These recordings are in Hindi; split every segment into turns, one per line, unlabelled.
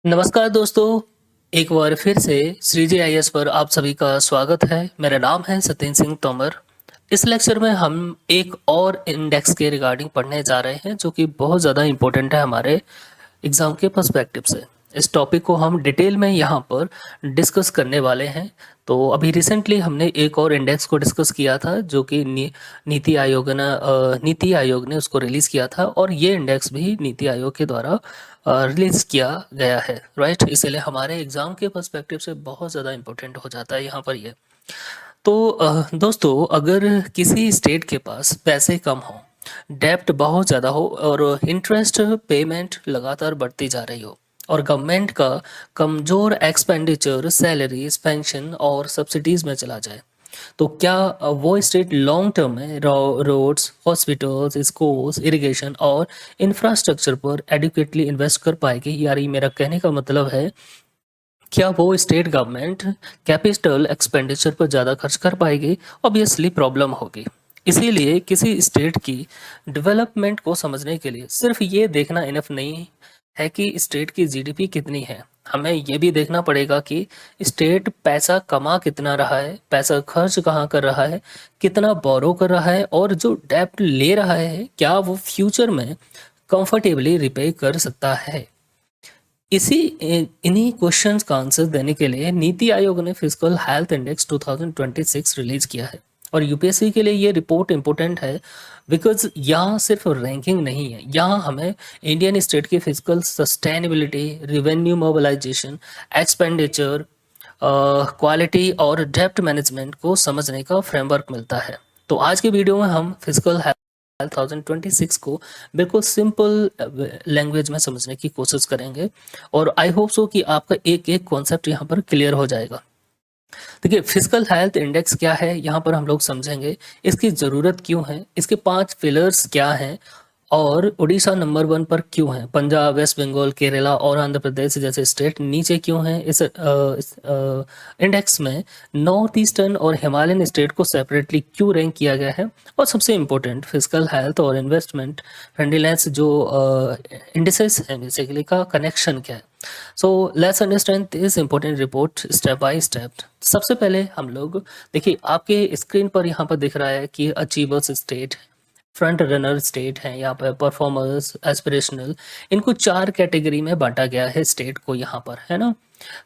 नमस्कार दोस्तों, एक बार फिर से श्रीजी आईएएस पर आप सभी का स्वागत है। मेरा नाम है सत्येंद्र सिंह तोमर। इस लेक्चर में हम एक और इंडेक्स के रिगार्डिंग पढ़ने जा रहे हैं जो कि बहुत ज़्यादा इम्पोर्टेंट है हमारे एग्ज़ाम के पर्सपेक्टिव से। इस टॉपिक को हम डिटेल में यहाँ पर डिस्कस करने वाले हैं। तो अभी रिसेंटली हमने एक और इंडेक्स को डिस्कस किया था जो कि नीति आयोग ने उसको रिलीज़ किया था, और ये इंडेक्स भी नीति आयोग के द्वारा रिलीज़ किया गया है, राइट। इसलिए हमारे एग्ज़ाम के पर्सपेक्टिव से बहुत ज़्यादा इम्पोर्टेंट हो जाता है यहाँ पर ये। तो दोस्तों, अगर किसी स्टेट के पास पैसे कम हो, डेब्ट बहुत ज़्यादा हो और इंटरेस्ट पेमेंट लगातार बढ़ती जा रही हो, और गवर्नमेंट का कमज़ोर एक्सपेंडिचर सैलरीज, पेंशन और सब्सिडीज़ में चला जाए, तो क्या वो स्टेट लॉन्ग टर्म में रोड्स, हॉस्पिटल्स, स्कूल्स, इरिगेशन और इंफ्रास्ट्रक्चर पर एडिक्वेटली इन्वेस्ट कर पाएगी? यानी मेरा कहने का मतलब है, क्या वो स्टेट गवर्नमेंट कैपिटल एक्सपेंडिचर पर ज़्यादा खर्च कर पाएगी? ऑब्वियसली प्रॉब्लम होगी। इसीलिए किसी स्टेट की डेवलपमेंट को समझने के लिए सिर्फ ये देखना इनफ नहीं है कि स्टेट की जीडीपी कितनी है। हमें ये भी देखना पड़ेगा कि स्टेट पैसा कमा कितना रहा है, पैसा खर्च कहाँ कर रहा है, कितना बोरो कर रहा है, और जो डेब्ट ले रहा है क्या वो फ्यूचर में कंफर्टेबली रिपे कर सकता है। इन्हीं क्वेश्चंस का आंसर देने के लिए नीति आयोग ने फिजिकल हेल्थ इंडेक्स 2026 रिलीज किया है, और यूपीएससी के लिए ये रिपोर्ट इम्पोर्टेंट है बिकॉज यहाँ सिर्फ रैंकिंग नहीं है, यहाँ हमें इंडियन स्टेट की physical sustainability, revenue mobilisation, expenditure, quality और डेप्ट मैनेजमेंट को समझने का फ्रेमवर्क मिलता है। तो आज के वीडियो में हम फिजिकल 2026 को बिल्कुल सिंपल लैंग्वेज में समझने की कोशिश करेंगे, और आई होप सो कि आपका एक एक कॉन्सेप्ट यहाँ पर क्लियर हो जाएगा। देखिए, फिजिकल हेल्थ इंडेक्स क्या है यहाँ पर हम लोग समझेंगे, इसकी ज़रूरत क्यों है, इसके 5 पिलर्स क्या हैं, और उड़ीसा नंबर 1 पर क्यों है, पंजाब, वेस्ट बंगाल, केरला और आंध्र प्रदेश जैसे स्टेट नीचे क्यों हैं इस इंडेक्स में, नॉर्थ ईस्टर्न और हिमालयन स्टेट को सेपरेटली क्यों रैंक किया गया है, और सबसे इम्पोर्टेंट फिजिकल हेल्थ और इन्वेस्टमेंट फ्रेंडलीनेस जो इंडिसेस हैं बेसिकली का कनेक्शन क्या है। So let's understand this important report step by step. सबसे पहले हम लोग देखिए, आपके स्क्रीन पर यहाँ पर दिख रहा है कि achievers state, front runner state है, यहाँ पर परफॉर्मर्स, एस्पिरेशनल, इनको 4 कैटेगरी में बांटा गया है स्टेट को यहाँ पर, है ना।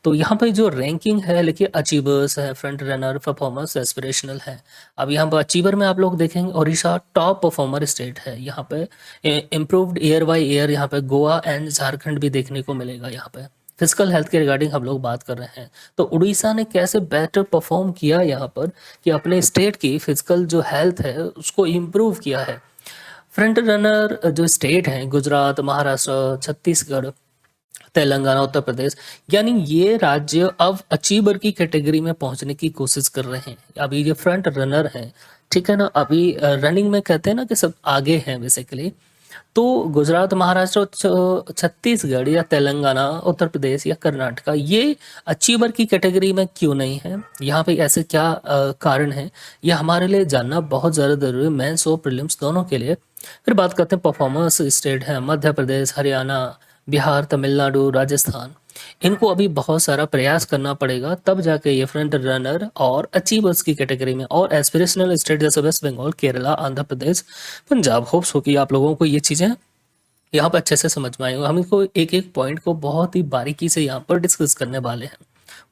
तो यहाँ पर जो रैंकिंग है, लेकिन अचीवर्स है, फ्रंट रनर, परफॉर्मर्स, एस्पिरेशनल है। अब यहाँ पर अचीवर में आप लोग देखेंगे ओडिशा टॉप परफॉर्मर स्टेट है, यहाँ पे इम्प्रूव्ड ईयर बाय ईयर, यहाँ पे गोवा एंड झारखंड भी देखने को मिलेगा। यहाँ पे फिजिकल हेल्थ के रिगार्डिंग हम लोग बात कर रहे हैं, तो उड़ीसा ने कैसे बेटर परफॉर्म किया यहाँ पर कि अपने स्टेट की फिजिकल जो हेल्थ है उसको इम्प्रूव किया है। फ्रंट रनर जो स्टेट हैं गुजरात, महाराष्ट्र, छत्तीसगढ़, तेलंगाना, उत्तर प्रदेश, यानी ये राज्य अब अचीवर की कैटेगरी में पहुंचने की कोशिश कर रहे हैं। अभी ये फ्रंट रनर हैं, ठीक है ना। अभी रनिंग में कहते हैं ना कि सब आगे हैं बेसिकली। तो गुजरात, महाराष्ट्र, छत्तीसगढ़ या तेलंगाना, उत्तर प्रदेश या कर्नाटका ये अचीवर की कैटेगरी में क्यों नहीं है, यहाँ पे ऐसे क्या कारण है, ये हमारे लिए जानना बहुत ज़्यादा ज़रूरी है, मेंस और प्रीलिम्स दोनों के लिए। फिर बात करते हैं परफॉर्मेंस स्टेट है, मध्य प्रदेश, हरियाणा, बिहार, तमिलनाडु, राजस्थान। इनको अभी बहुत सारा प्रयास करना पड़ेगा, तब जाके ये फ्रंट रनर और अचीवर्स की कैटेगरी में, और एस्पिरेशनल स्टेट जैसे वेस्ट बंगाल, केरला, आंध्र प्रदेश, पंजाब। होप्स हो कि आप लोगों को ये चीज़ें यहाँ पर अच्छे से समझ में आएंगे। हम इसको एक एक पॉइंट को बहुत ही बारीकी से यहाँ पर डिस्कस करने वाले हैं,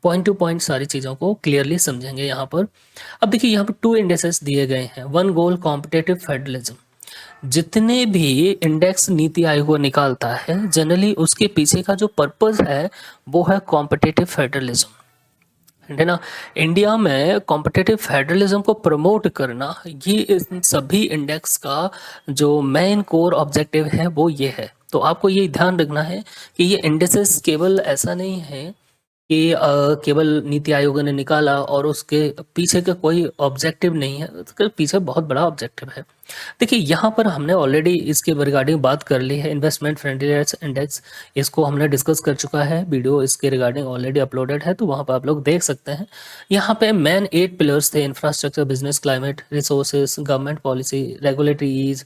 पॉइंट टू पॉइंट सारी चीज़ों को क्लियरली समझेंगे यहाँ पर। अब देखिए, यहाँ पर 2 इंडेक्सेस दिए गए हैं, 1 गोल कॉम्पिटेटिव फेडरलिज्म। जितने भी इंडेक्स नीति आयोग निकालता है, जनरली उसके पीछे का जो पर्पस है वो है कॉम्पिटेटिव फेडरलिज्म, है ना। इंडिया में कॉम्पिटेटिव फेडरलिज्म को प्रमोट करना, ये इन सभी इंडेक्स का जो मेन कोर ऑब्जेक्टिव है वो ये है। तो आपको ये ध्यान रखना है कि ये इंडेक्सेस केवल ऐसा नहीं है कि केवल नीति आयोग ने निकाला और उसके पीछे का कोई ऑब्जेक्टिव नहीं है, उसके पीछे बहुत बड़ा ऑब्जेक्टिव है। देखिए, यहाँ पर हमने ऑलरेडी इसके रिगार्डिंग बात कर ली है, इन्वेस्टमेंट फ्रेंडलीनेस इंडेक्स, इसको हमने डिस्कस कर चुका है, वीडियो इसके रिगार्डिंग ऑलरेडी अपलोडेड है, तो वहाँ पर आप लोग देख सकते हैं। यहाँ पे मेन 8 पिलर्स थे, infrastructure, business, climate, resources, government policy, regulatory ease,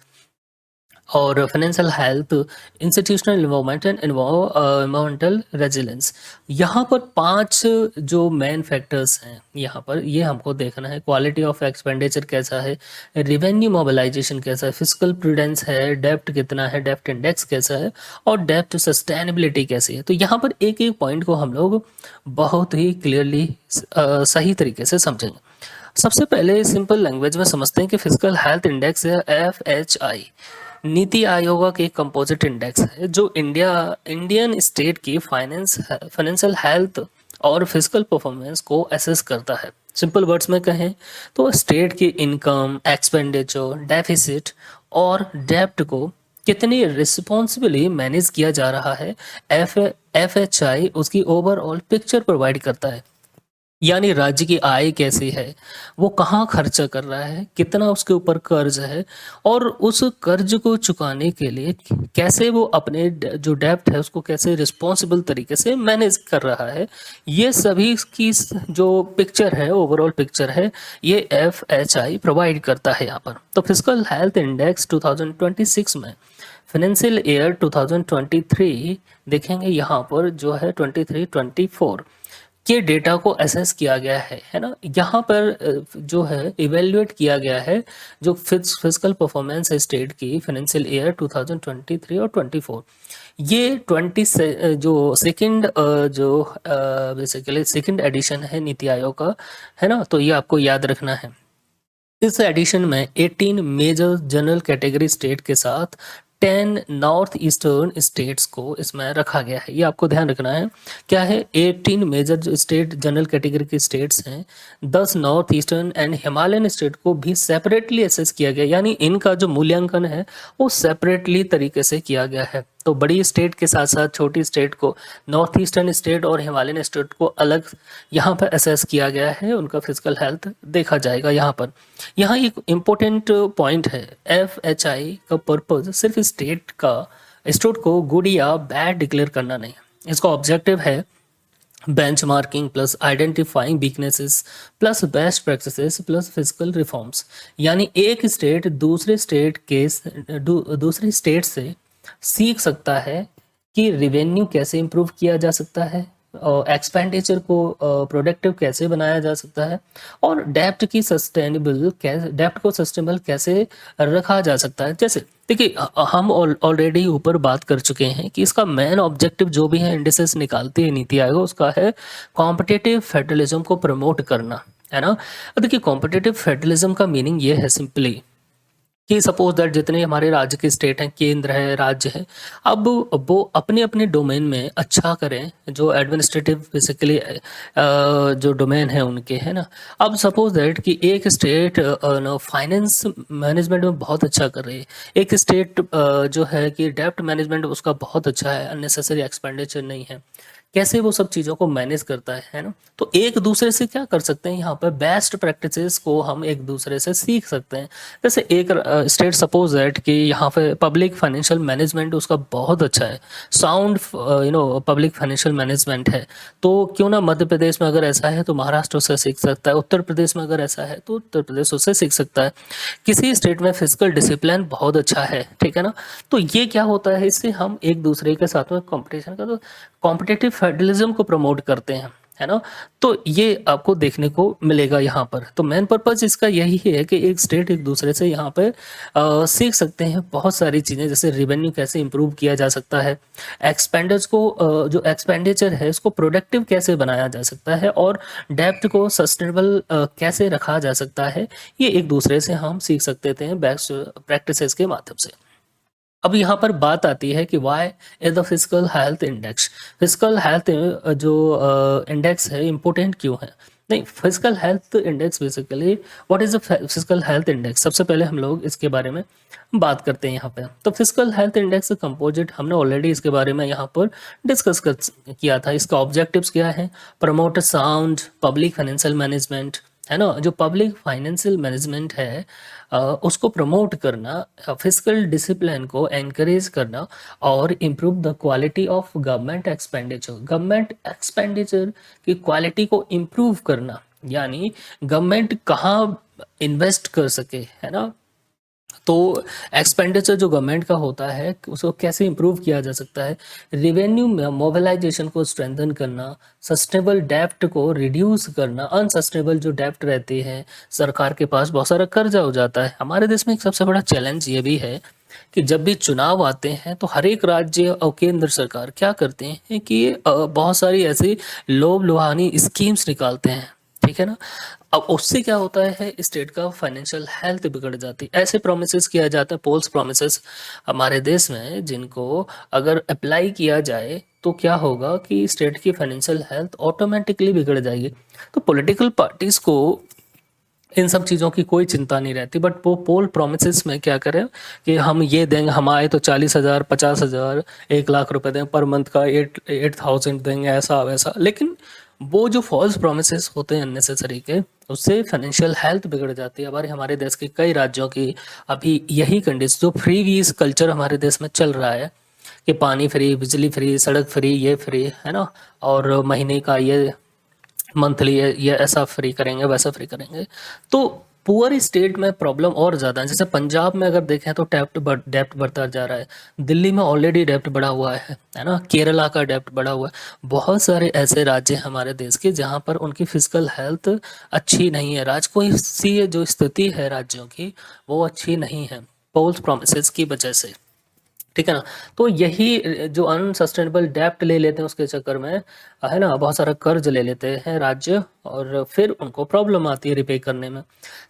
और financial health, institutional involvement and environmental resilience. यहाँ पर 5 जो मेन फैक्टर्स हैं, यहाँ पर ये हमको देखना है। क्वालिटी ऑफ एक्सपेंडिचर कैसा है, रेवेन्यू मोबिलाइजेशन कैसा है, फिस्कल प्रूडेंस है, डेप्ट कितना है, डेप्ट इंडेक्स कैसा है, और डेप्ट सस्टेनेबिलिटी कैसी है। तो यहाँ पर एक एक पॉइंट को हम लोग बहुत ही क्लियरली सही तरीके से समझेंगे। सबसे पहले सिंपल लैंग्वेज में समझते हैं कि फिजिकल हेल्थ इंडेक्स है FHI, नीति आयोग का एक कंपोजिट इंडेक्स है जो इंडियन स्टेट की फाइनेंशियल हेल्थ और फिजिकल परफॉर्मेंस को असेस करता है। सिंपल वर्ड्स में कहें तो स्टेट की इनकम, एक्सपेंडिचर, डेफिसिट और डेप्ट को कितनी रिस्पॉन्सिबली मैनेज किया जा रहा है, FHI उसकी ओवरऑल पिक्चर प्रोवाइड करता है। यानी राज्य की आय कैसी है, वो कहाँ खर्चा कर रहा है, कितना उसके ऊपर कर्ज है, और उस कर्ज को चुकाने के लिए कैसे वो अपने जो डेप्ट है उसको कैसे रिस्पॉन्सिबल तरीके से मैनेज कर रहा है। ये सभी की जो पिक्चर है, ओवरऑल पिक्चर है, ये FHI प्रोवाइड करता है यहाँ पर। तो फिजिकल हेल्थ इंडेक्स 2026 में फाइनेंशियल ईयर 2023 देखेंगे, यहाँ पर जो है 23-24 के डेटा को असेस किया गया है ना। यहाँ पर जो है इवेल्युएट किया गया है जो फिजिकल परफॉर्मेंस है स्टेट की फाइनेंशियल ईयर 2023 और 24। ये 20 से जो सेकंड जो बेसिकली सेकंड एडिशन है नीति आयोग का, है ना। तो ये आपको याद रखना है। इस एडिशन में 18 मेजर जनरल कैटेगरी स्टेट के साथ 10 नॉर्थ ईस्टर्न स्टेट्स को इसमें रखा गया है। ये आपको ध्यान रखना है। क्या है, 18 मेजर स्टेट जनरल कैटेगरी के स्टेट्स हैं, 10 north eastern and Himalayan state को भी सेपरेटली असेस किया गया। यानी इनका जो मूल्यांकन है वो सेपरेटली तरीके से किया गया है। तो बड़ी स्टेट के साथ साथ छोटी स्टेट को, नॉर्थ ईस्टर्न स्टेट और हिमालयन स्टेट को अलग यहाँ पर असेस किया गया है, उनका फिजिकल हेल्थ देखा जाएगा। यहाँ पर यहाँ एक इम्पोर्टेंट पॉइंट है, FHI का पर्पज सिर्फ स्टेट को गुड या बैड डिक्लेयर करना नहीं। इसका ऑब्जेक्टिव है benchmarking plus identifying weaknesses plus best practices plus physical reforms. यानी एक स्टेट दूसरी स्टेट से सीख सकता है कि रिवेन्यू कैसे इम्प्रूव किया जा सकता है, और एक्सपेंडिचर को प्रोडक्टिव कैसे बनाया जा सकता है, और डेप्ट को सस्टेनेबल कैसे रखा जा सकता है। जैसे देखिए, हम ऑलरेडी ऊपर बात कर चुके हैं कि इसका मेन ऑब्जेक्टिव जो भी है इंडिसेस निकालती है नीति आयोग, उसका है कॉम्पिटिटिव फेडरलिज्म को प्रमोट करना, है ना। देखिए, कॉम्पिटिटिव फेडरलिज्म का मीनिंग ये है सिंपली कि सपोज दैट जितने हमारे राज्य के स्टेट हैं, केंद्र है, राज्य है, अब वो अपने अपने डोमेन में अच्छा करें, जो एडमिनिस्ट्रेटिव बेसिकली जो डोमेन है उनके, है ना। अब सपोज दैट कि एक स्टेट फाइनेंस मैनेजमेंट में बहुत अच्छा कर रही है, एक स्टेट जो है कि डेप्ट मैनेजमेंट उसका बहुत अच्छा है, अननेसेसरी एक्सपेंडिचर नहीं है, कैसे वो सब चीज़ों को मैनेज करता है ना। तो एक दूसरे से क्या कर सकते हैं, यहाँ पर बेस्ट प्रैक्टिसेस को हम एक दूसरे से सीख सकते हैं। जैसे एक स्टेट सपोज दैट कि यहाँ पे पब्लिक फाइनेंशियल मैनेजमेंट उसका बहुत अच्छा है, साउंड पब्लिक फाइनेंशियल मैनेजमेंट है, तो क्यों ना मध्य प्रदेश में अगर ऐसा है तो महाराष्ट्र उससे सीख सकता है, उत्तर प्रदेश में अगर ऐसा है तो उत्तर प्रदेश उससे सीख सकता है। किसी स्टेट में फिजिकल डिसिप्लिन बहुत अच्छा है, ठीक है ना। तो ये क्या होता है, इससे हम एक दूसरे के साथ में कॉम्पिटिशन का, तो कॉम्पिटिटिव फेडरलिज्म को प्रमोट करते हैं, है ना। तो ये आपको देखने को मिलेगा यहाँ पर। तो मेन पर्पज इसका यही है कि एक स्टेट एक दूसरे से यहाँ पे सीख सकते हैं बहुत सारी चीज़ें, जैसे रेवेन्यू कैसे इंप्रूव किया जा सकता है, जो एक्सपेंडिचर है उसको प्रोडक्टिव कैसे बनाया जा सकता है, और डेप्ट को सस्टेनेबल कैसे रखा जा सकता है। ये एक दूसरे से हम सीख सकते थे बेस्ट प्रैक्टिसेस के माध्यम से। अब यहाँ पर बात आती है कि why is the physical health index, physical health जो इंडेक्स है इम्पोर्टेंट क्यों है। नहीं, physical health index basically what is the physical health index, सबसे पहले हम लोग इसके बारे में बात करते हैं यहाँ पे। तो फिजिकल हेल्थ इंडेक्स कंपोजिट हमने ऑलरेडी इसके बारे में यहाँ पर डिस्कस किया था। इसका ऑब्जेक्टिव्स क्या है, promote sound public financial management, है ना। जो पब्लिक फाइनेंशियल मैनेजमेंट है उसको प्रमोट करना, फिजिकल डिसिप्लिन को एनकरेज करना, और improve the quality of government expenditure की क्वालिटी को इम्प्रूव करना। यानी गवर्नमेंट कहाँ इन्वेस्ट कर सके, है ना, तो एक्सपेंडिचर जो गवर्नमेंट का होता है उसको कैसे इम्प्रूव किया जा सकता है, रेवेन्यू में मोबिलाइजेशन को स्ट्रेंथन करना, सस्टेनेबल डेप्ट को रिड्यूस करना, अनसस्टेनेबल जो डेप्ट रहती है सरकार के पास बहुत सारा कर्जा हो जाता है। हमारे देश में एक सबसे बड़ा चैलेंज ये भी है कि जब भी चुनाव आते हैं तो हर एक राज्य और केंद्र सरकार क्या करते हैं कि बहुत सारी ऐसी लोभ लुभानी स्कीम्स निकालते हैं, ठीक है ना। अब उससे क्या होता है, स्टेट का फाइनेंशियल हेल्थ बिगड़ जाती है। ऐसे प्रोमिसेस किया जाता है, पोल्स प्रोमिसेस हमारे देश में, जिनको अगर अप्लाई किया जाए तो क्या होगा कि स्टेट की फाइनेंशियल हेल्थ ऑटोमेटिकली बिगड़ जाएगी। तो पॉलिटिकल पार्टीज को इन सब चीज़ों की कोई चिंता नहीं रहती, बट वो पोल प्रोमिसेस में क्या करें कि हम ये देंगे, हम आए तो 40,000, 50,000, 1 लाख रुपए देंगे पर मंथ का, 8,000 देंगे, ऐसा वैसा। लेकिन वो जो फॉल्स प्रोमिसेस होते हैं अननेसेसरी के, उससे फाइनेंशियल हेल्थ बिगड़ जाती है। हमारे देश के कई राज्यों की अभी यही कंडीशन, जो फ्री वीज कल्चर हमारे देश में चल रहा है कि पानी फ्री, बिजली फ्री, सड़क फ्री, ये फ्री है ना, और महीने का ये मंथली ये ऐसा फ्री करेंगे, वैसा फ्री करेंगे। तो पुअर स्टेट में प्रॉब्लम और ज़्यादा है। जैसे पंजाब में अगर देखें तो डेप्ट बढ़ता जा रहा है, दिल्ली में ऑलरेडी डेप्ट बढ़ा हुआ है ना, केरला का डेप्ट बढ़ा हुआ है। बहुत सारे ऐसे राज्य हैं हमारे देश के जहाँ पर उनकी फिजिकल हेल्थ अच्छी नहीं है। राजकोषीय जो स्थिति है राज्यों की वो अच्छी नहीं है, पोल्स प्रोमिसेस की वजह से, ठीक है ना। तो यही जो अनसस्टेनेबल डेप्ट ले लेते हैं उसके चक्कर में, है ना, बहुत सारा कर्ज ले लेते हैं राज्य, और फिर उनको प्रॉब्लम आती है रिपे करने में।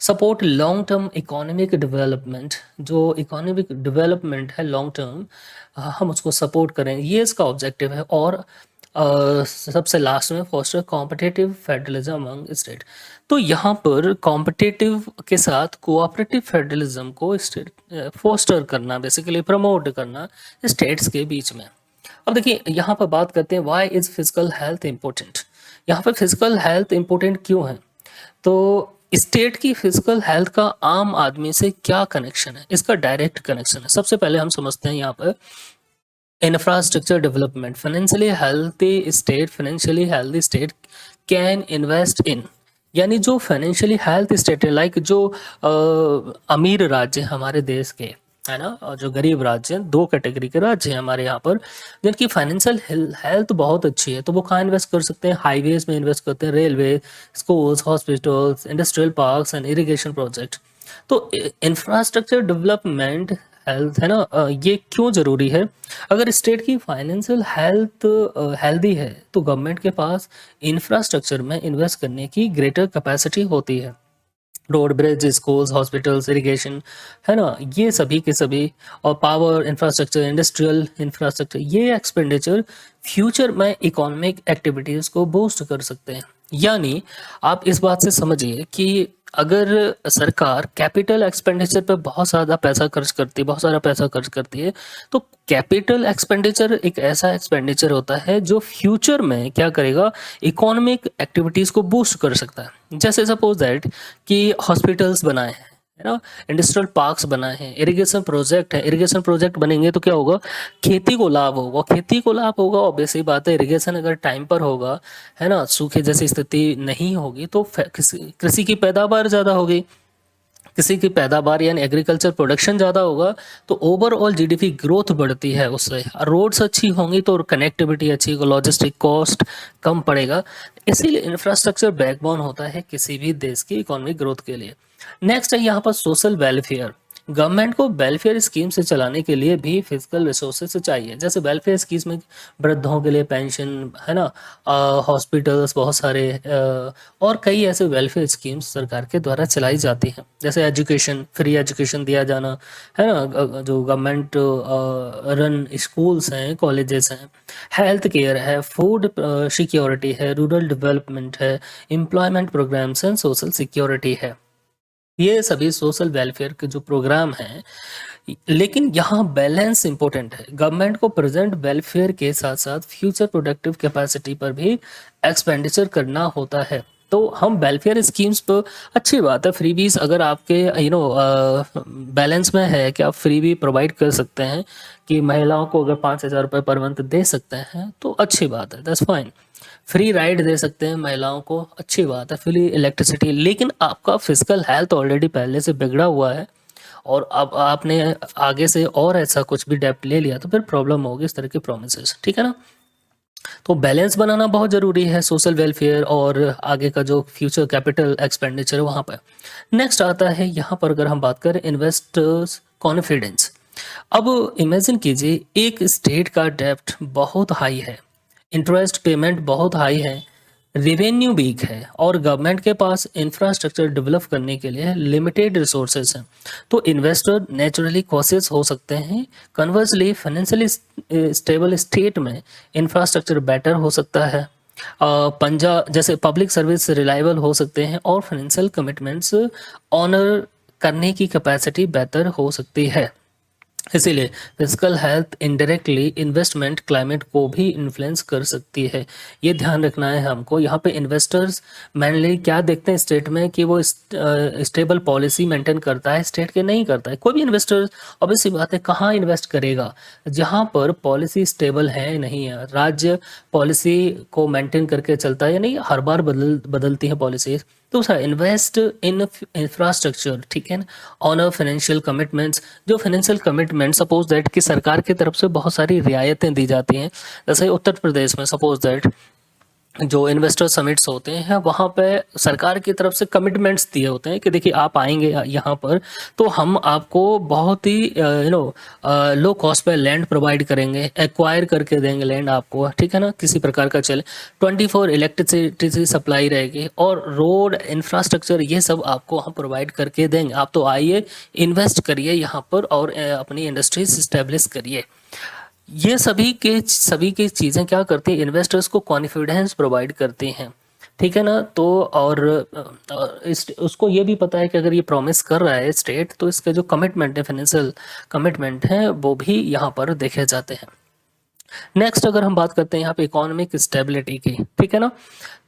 Support long term economic development, जो इकोनॉमिक डेवलपमेंट है लॉन्ग टर्म, हम उसको सपोर्ट करें, ये इसका ऑब्जेक्टिव है। और सबसे लास्ट में foster competitive federalism among state. तो यहाँ पर कॉम्पिटिटिव के साथ कोऑपरेटिव फेडरलिज्म को स्टेट फोस्टर करना, बेसिकली प्रमोट करना स्टेट्स के बीच में। अब देखिए यहाँ पर बात करते हैं why is physical health important. यहाँ पर फिजिकल हेल्थ इंपॉर्टेंट क्यों है, तो स्टेट की फिजिकल हेल्थ का आम आदमी से क्या कनेक्शन है, इसका डायरेक्ट कनेक्शन है। सबसे पहले हम समझते हैं यहाँ पर infrastructure development. Financially healthy state can invest in, यानी जो फाइनेंशियली हेल्थ स्टेट है, लाइक जो अमीर राज्य हमारे देश के, है ना, और जो गरीब राज्य हैं, दो कैटेगरी के राज्य हैं हमारे यहाँ पर, जिनकी फाइनेंशियल हेल्थ बहुत अच्छी है, तो वो कहाँ इन्वेस्ट कर सकते हैं, हाईवेज में इन्वेस्ट करते हैं, railway, schools, hospitals, industrial parks and irrigation project. तो इंफ्रास्ट्रक्चर डेवलपमेंट हेल्थ, है ना, ये क्यों जरूरी है। अगर स्टेट की फाइनेंशियल हेल्थ हेल्दी है तो गवर्नमेंट के पास इंफ्रास्ट्रक्चर में इन्वेस्ट करने की ग्रेटर कैपेसिटी होती है। Road, bridge, schools, hospitals, irrigation, है ना, ये सभी के सभी, और पावर इंफ्रास्ट्रक्चर, इंडस्ट्रियल इंफ्रास्ट्रक्चर, ये एक्सपेंडिचर फ्यूचर में इकोनॉमिक एक्टिविटीज़ को बूस्ट कर सकते हैं। यानी आप इस बात से समझिए कि अगर सरकार कैपिटल एक्सपेंडिचर पे बहुत ज़्यादा पैसा खर्च करती है, बहुत सारा पैसा खर्च करती है, तो कैपिटल एक्सपेंडिचर एक ऐसा एक्सपेंडिचर होता है जो फ्यूचर में क्या करेगा, इकोनॉमिक एक्टिविटीज़ को बूस्ट कर सकता है। जैसे सपोज दैट कि हॉस्पिटल्स बनाए हैं, है ना, इंडस्ट्रियल पार्क्स बनाए हैं, इरिगेशन प्रोजेक्ट है, इरिगेशन प्रोजेक्ट बनेंगे तो क्या होगा, खेती को लाभ होगा, खेती को लाभ होगा, ऑब्वियस सी बात है। इरिगेशन अगर टाइम पर होगा, है ना, सूखे जैसी स्थिति नहीं होगी तो कृषि की पैदावार ज़्यादा होगी, किसी की पैदावार यानी एग्रीकल्चर प्रोडक्शन ज़्यादा होगा तो ओवरऑल जीडीपी ग्रोथ बढ़ती है उससे। रोड्स अच्छी होंगी तो कनेक्टिविटी अच्छी होगी, लॉजिस्टिक कॉस्ट कम पड़ेगा। इसीलिए इंफ्रास्ट्रक्चर बैकबोन होता है किसी भी देश की इकोनॉमिक ग्रोथ के लिए। नेक्स्ट है यहाँ पर सोशल वेलफेयर। गवर्नमेंट को वेलफेयर स्कीम से चलाने के लिए भी फिजिकल रिसोर्सेज चाहिए। जैसे वेलफेयर स्कीम्स में वृद्धों के लिए पेंशन, है ना, हॉस्पिटल्स बहुत सारे, और कई ऐसे वेलफेयर स्कीम्स सरकार के द्वारा चलाई जाती हैं। जैसे एजुकेशन, फ्री एजुकेशन दिया जाना, है ना, जो गवर्नमेंट रन स्कूल्स हैं, कॉलेजेस हैं, हेल्थ केयर है, फूड सिक्योरिटी है, रूरल डेवलपमेंट है, employment programmes and social security है। ये सभी सोशल वेलफेयर के जो प्रोग्राम हैं, लेकिन यहाँ बैलेंस इंपॉर्टेंट है। गवर्नमेंट को प्रेजेंट वेलफेयर के साथ साथ फ्यूचर प्रोडक्टिव कैपेसिटी पर भी एक्सपेंडिचर करना होता है। तो हम वेलफेयर स्कीम्स पर, अच्छी बात है, फ्रीबीज अगर आपके बैलेंस में है कि आप फ्री भी प्रोवाइड कर सकते हैं, कि महिलाओं को अगर 5,000 रुपये पर मंथ दे सकते हैं तो अच्छी बात है, दैट्स फाइन। फ्री राइड दे सकते हैं महिलाओं को, अच्छी बात है, फ्री इलेक्ट्रिसिटी। लेकिन आपका फिजिकल हेल्थ ऑलरेडी पहले से बिगड़ा हुआ है और अब आपने आगे से और ऐसा कुछ भी डेप्ट ले लिया तो फिर प्रॉब्लम होगी इस तरह की प्रोमिसेस, ठीक है ना। तो बैलेंस बनाना बहुत ज़रूरी है सोशल वेलफेयर और आगे का जो फ्यूचर कैपिटल एक्सपेंडिचर है वहाँ पर। नेक्स्ट आता है यहाँ पर अगर हम बात करें इन्वेस्टर्स कॉन्फिडेंस। अब इमेजिन कीजिए एक स्टेट का डेब्ट बहुत हाई है, इंटरेस्ट पेमेंट बहुत हाई है, रेवेन्यू वीक है और गवर्नमेंट के पास इंफ्रास्ट्रक्चर डेवलप करने के लिए लिमिटेड रिसोर्सेज हैं। तो इन्वेस्टर नेचुरली कॉशियस हो सकते हैं। कन्वर्सली फाइनेंशियली स्टेबल स्टेट में इंफ्रास्ट्रक्चर बेटर हो सकता है, पंजा जैसे पब्लिक सर्विस रिलायबल हो सकते हैं और फाइनेंशियल कमिटमेंट्स ऑनर करने की कैपेसिटी बेहतर हो सकती है। इसीलिए physical health indirectly investment climate को भी इन्फ्लुएंस कर सकती है। ये ध्यान रखना है हमको। यहाँ पे इन्वेस्टर्स मेनली क्या देखते हैं स्टेट में कि वो स्टेबल पॉलिसी मेंटेन करता है, स्टेट के नहीं करता है। कोई भी इन्वेस्टर ऑब्वियसली बात है कहाँ इन्वेस्ट करेगा, जहाँ पर पॉलिसी स्टेबल है नहीं है, राज्य पॉलिसी को मेंटेन करके चलता है या नहीं, हर बार बदलती है पॉलिसी। दूसरा इन्वेस्ट इन इंफ्रास्ट्रक्चर, ठीक है ना, ऑन फाइनेंशियल कमिटमेंट्स। जो फाइनेंशियल कमिटमेंट सपोज दैट कि सरकार की तरफ से बहुत सारी रियायतें दी जाती हैं, जैसे उत्तर प्रदेश में सपोज दैट जो इन्वेस्टर समिट्स होते हैं वहाँ पे सरकार की तरफ से कमिटमेंट्स दिए होते हैं कि देखिए आप आएंगे यहाँ पर तो हम आपको बहुत ही लो कॉस्ट पे लैंड प्रोवाइड करेंगे, एक्वायर करके देंगे लैंड आपको, ठीक है ना, किसी प्रकार का चले, 24 इलेक्ट्रिसिटी सप्लाई रहेगी और रोड इंफ्रास्ट्रक्चर ये सब आपको हम प्रोवाइड करके देंगे। आप तो आइए इन्वेस्ट करिए यहाँ पर और अपनी इंडस्ट्रीज इस्टेब्लिश करिए। ये सभी की चीज़ें क्या करती हैं, इन्वेस्टर्स को कॉन्फिडेंस प्रोवाइड करती हैं, ठीक है ना। तो और उसको ये भी पता है कि अगर ये प्रॉमिस कर रहा है स्टेट तो इसके जो कमिटमेंट है, फाइनेंशियल कमिटमेंट है, वो भी यहाँ पर देखे जाते हैं। नेक्स्ट अगर हम बात करते हैं यहाँ पे इकोनॉमिक स्टेबिलिटी की, ठीक है ना,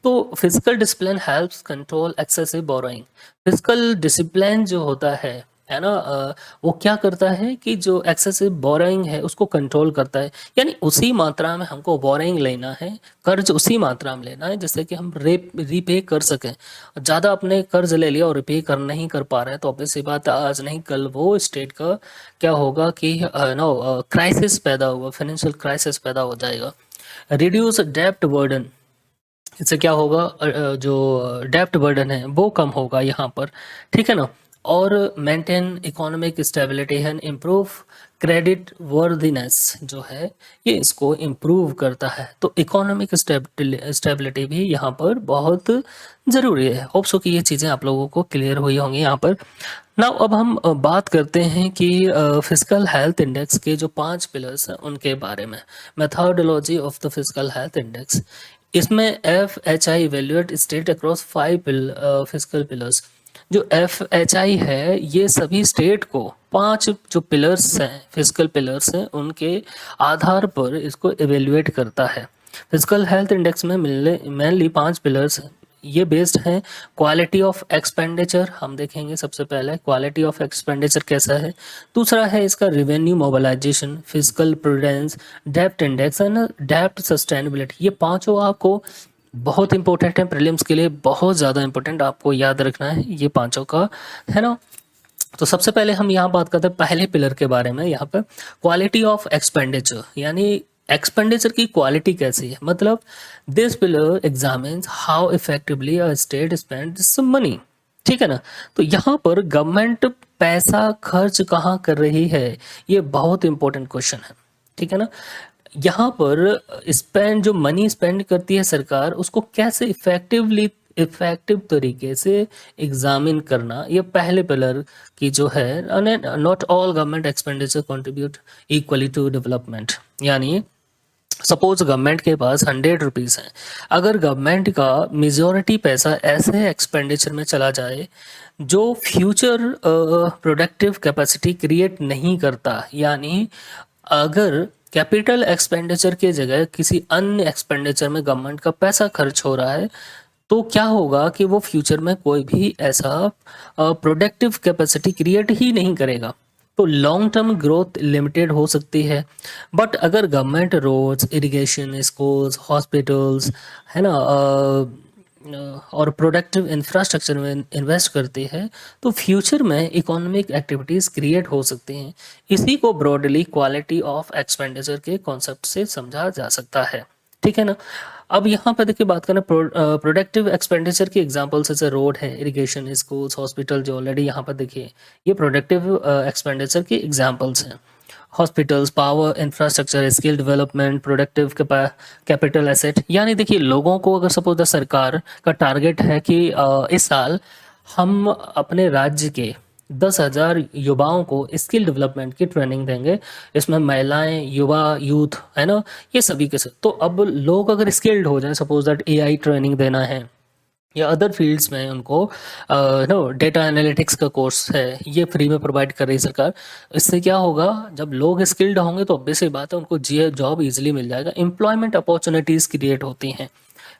तो physical discipline helps control excessive borrowing. Physical discipline जो होता है ना, वो क्या करता है कि जो एक्सेसिव बोरोइंग है उसको कंट्रोल करता है। यानी उसी मात्रा में हमको बोरोइंग लेना है, कर्ज उसी मात्रा में लेना है जिससे कि हम रीपे कर सकें। ज़्यादा अपने कर्ज ले लिया और रिपे कर नहीं कर पा रहे हैं तो ऑब्वियस सी बात आज नहीं कल वो स्टेट का क्या होगा कि क्राइसिस पैदा होगा, फाइनेंशियल क्राइसिस पैदा हो जाएगा। रिड्यूस डेप्ट बर्डन, इससे क्या होगा, जो डेप्ट बर्डन है वो कम होगा यहाँ पर, ठीक है ना। और मेंटेन इकोनॉमिक स्टेबिलिटी है, इम्प्रूव क्रेडिट वर्दीनेस जो है ये इसको इम्प्रूव करता है। तो इकोनॉमिक स्टेबिलिटी भी यहाँ पर बहुत ज़रूरी है। होप सो कि ये चीज़ें आप लोगों को क्लियर हुई होंगी यहाँ पर। नाउ अब हम बात करते हैं कि फिजिकल हेल्थ इंडेक्स के जो 5 पिलर्स हैं उनके बारे में। Methodology of the physical health index, इसमें FHI evaluate state across 5 physical pillars. जो FHI है ये सभी स्टेट को 5 जो पिलर्स हैं, फिजिकल पिलर्स हैं, उनके आधार पर इसको इवेल्युएट करता है। फिजिकल हेल्थ इंडेक्स में मेनली 5 पिलर्स हैं। ये बेस्ड हैं क्वालिटी ऑफ एक्सपेंडिचर, हम देखेंगे सबसे पहले क्वालिटी ऑफ एक्सपेंडिचर कैसा है। दूसरा है इसका revenue mobilisation, physical prudence, dept index and dept sustainability. ये पांचों आपको बहुत इंपॉर्टेंट है प्रीलिम्स के लिए, बहुत ज़्यादा इंपॉर्टेंट, आपको याद रखना है ये पांचों का, है ना। तो सबसे पहले हम यहाँ बात करते हैं पहले पिलर के बारे में। यहाँ पे क्वालिटी ऑफ एक्सपेंडिचर, यानी एक्सपेंडिचर की क्वालिटी कैसी है, मतलब this pillar examines how effectively a state spends money, ठीक है ना। तो यहाँ पर गवर्नमेंट पैसा खर्च कहाँ कर रही है, ये बहुत इंपॉर्टेंट क्वेश्चन है, ठीक है ना। यहाँ पर स्पेंड जो मनी स्पेंड करती है सरकार उसको कैसे इफेक्टिव तरीके से एग्जामिन करना, ये पहले पिलर की जो है। Not all government expenditure contribute equally to development, यानी सपोज गवर्नमेंट के पास 100 रुपीज़ है, अगर गवर्नमेंट का मेजॉरिटी पैसा ऐसे एक्सपेंडिचर में चला जाए जो फ्यूचर प्रोडक्टिव कैपेसिटी क्रिएट नहीं करता, यानी अगर कैपिटल एक्सपेंडिचर की जगह किसी अन्य एक्सपेंडिचर में गवर्नमेंट का पैसा खर्च हो रहा है, तो क्या होगा कि वो फ्यूचर में कोई भी ऐसा प्रोडक्टिव कैपेसिटी क्रिएट ही नहीं करेगा, तो लॉन्ग टर्म ग्रोथ लिमिटेड हो सकती है। बट अगर government roads, irrigation, schools, hospitals, है ना, और प्रोडक्टिव इंफ्रास्ट्रक्चर में इन्वेस्ट करती है, तो फ्यूचर में इकोनॉमिक एक्टिविटीज़ क्रिएट हो सकती हैं। इसी को ब्रॉडली क्वालिटी ऑफ एक्सपेंडिचर के कॉन्सेप्ट से समझा जा सकता है, ठीक है ना। अब यहाँ पर देखिए बात करें प्रोडक्टिव एक्सपेंडिचर की एग्जांपल्स, जैसे रोड है, इरिगेशन, स्कूल्स, हॉस्पिटल, जो ऑलरेडी यहाँ पर देखिए ये प्रोडक्टिव एक्सपेंडिचर की एग्जांपल्स हैं। Hospitals, power, infrastructure, skill development, productive capital asset. यानी देखिए लोगों को अगर सपोज द सरकार का टारगेट है कि इस साल हम अपने राज्य के 10,000 युवाओं को स्किल डेवलपमेंट की ट्रेनिंग देंगे, इसमें महिलाएं, युवा, यूथ है ना, ये सभी के सब। तो अब लोग अगर स्किल्ड हो जाएं, सपोज दैट एआई ट्रेनिंग देना है या अदर फील्ड्स में उनको नो डेटा एनालिटिक्स का कोर्स है, ये फ्री में प्रोवाइड कर रही है सरकार। इससे क्या होगा, जब लोग स्किल्ड होंगे तो ऑब्वियस सी बात है उनको जॉब इजीली मिल जाएगा, एम्प्लॉयमेंट अपॉर्चुनिटीज़ क्रिएट होती हैं,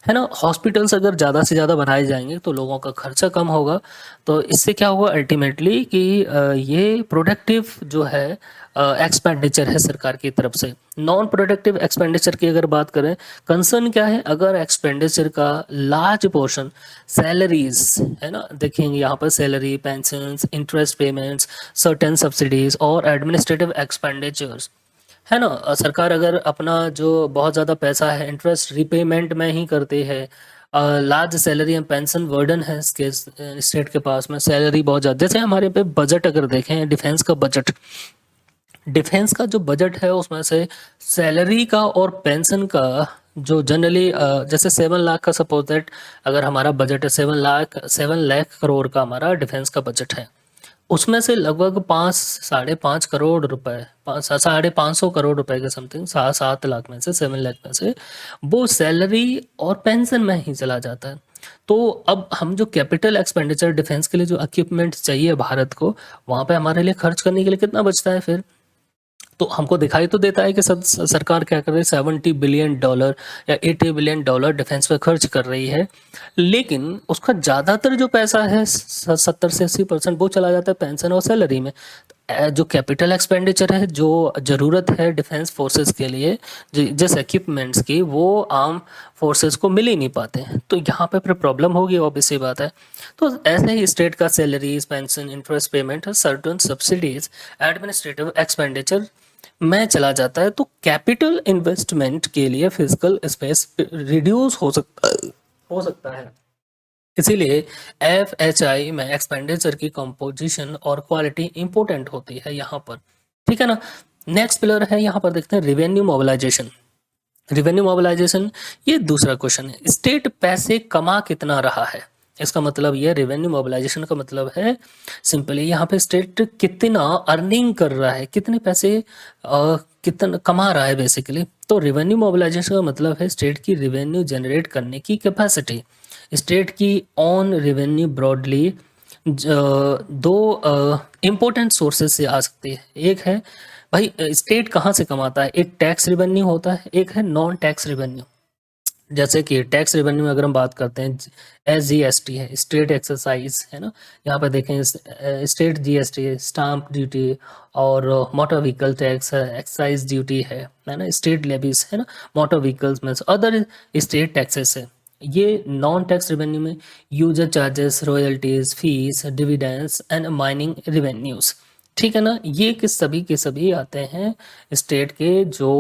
है ना। हॉस्पिटल्स अगर ज़्यादा से ज़्यादा बनाए जाएंगे तो लोगों का खर्चा कम होगा, तो इससे क्या होगा अल्टीमेटली कि ये प्रोडक्टिव जो है एक्सपेंडिचर है सरकार की तरफ से। नॉन प्रोडक्टिव एक्सपेंडिचर की अगर बात करें, कंसर्न क्या है, अगर एक्सपेंडिचर का लार्ज पोर्शन सैलरीज है ना, देखेंगे यहाँ पर salary, pensions, interest payments, certain subsidies और एडमिनिस्ट्रेटिव एक्सपेंडिचर्स, है ना। सरकार अगर अपना जो बहुत ज़्यादा पैसा है इंटरेस्ट रिपेमेंट में ही करती है, लार्ज सैलरी एंड पेंशन वर्डन है इसके स्टेट के पास में, सैलरी बहुत ज़्यादा, जैसे हमारे पे बजट अगर देखें डिफेंस का बजट, डिफेंस का जो बजट है उसमें से सैलरी का और पेंशन का जो जनरली जैसे 7 लाख का सपोज दैट अगर हमारा बजट है 7 लाख करोड़ का हमारा डिफेंस का बजट है, उसमें से लगभग 5 साढ़े 5 करोड़ रुपए, 500 करोड़ रुपए के समथिंग, 7 लाख में से 7 लाख में से वो सैलरी और पेंशन में ही चला जाता है। तो अब हम जो कैपिटल एक्सपेंडिचर डिफेंस के लिए जो इक्विपमेंट चाहिए भारत को, वहाँ पे हमारे लिए खर्च करने के लिए कितना बचता है फिर, तो हमको दिखाई तो देता है कि सरकार क्या कर रही है, $70 बिलियन या $80 बिलियन डिफेंस पे खर्च कर रही है, लेकिन उसका ज़्यादातर जो पैसा है 70 से 80% वो चला जाता है पेंशन और सैलरी में। जो कैपिटल एक्सपेंडिचर है, जो ज़रूरत है डिफेंस फोर्सेस के लिए, जिस इक्विपमेंट्स की, वो आर्म फोर्सेस को मिल ही नहीं पाते हैं, तो यहाँ पे फिर प्रॉब्लम होगी, ऑब्वियस सी बात है। तो ऐसे ही स्टेट का salaries, pension, interest payment, certain subsidies, administrative expenditure में चला जाता है, तो कैपिटल इन्वेस्टमेंट के लिए फिजिकल स्पेस रिड्यूस हो सकता है। इसीलिए एफएचआई में एक्सपेंडिचर की कंपोजिशन और क्वालिटी इंपॉर्टेंट होती है यहाँ पर, ठीक है ना। नेक्स्ट पिलर है, यहाँ पर देखते हैं रेवेन्यू मोबिलाइजेशन। रेवेन्यू मोबिलाइजेशन ये दूसरा क्वेश्चन है, स्टेट पैसे कमा कितना रहा है, इसका मतलब ये रेवेन्यू मोबिलाइजेशन का मतलब है सिंपली यहाँ पे स्टेट कितना अर्निंग कर रहा है, कितने पैसे कितना कमा रहा है बेसिकली। तो रेवेन्यू मोबिलाइजेशन का मतलब है स्टेट की रेवेन्यू जनरेट करने की कैपेसिटी। स्टेट की ऑन रेवेन्यू ब्रॉडली दो इम्पोर्टेंट सोर्सेज से आ सकती है। एक है भाई स्टेट कहाँ से कमाता है, एक टैक्स रेवेन्यू होता है, एक है नॉन टैक्स रेवेन्यू। जैसे कि टैक्स रेवेन्यू में अगर हम बात करते हैं, SGST है, स्टेट एक्सरसाइज है ना, यहाँ पर देखें स्टेट GST है, स्टाम्प ड्यूटी और मोटर व्हीकल टैक्स है, एक्साइज ड्यूटी है ना, स्टेट लेवीज है ना, मोटर व्हीकल्स में अदर स्टेट टैक्सेस है। ये नॉन टैक्स रेवेन्यू में user charges, royalties, fees, dividends and mining revenues, ठीक है ना, ये कि सभी के सभी आते हैं स्टेट के जो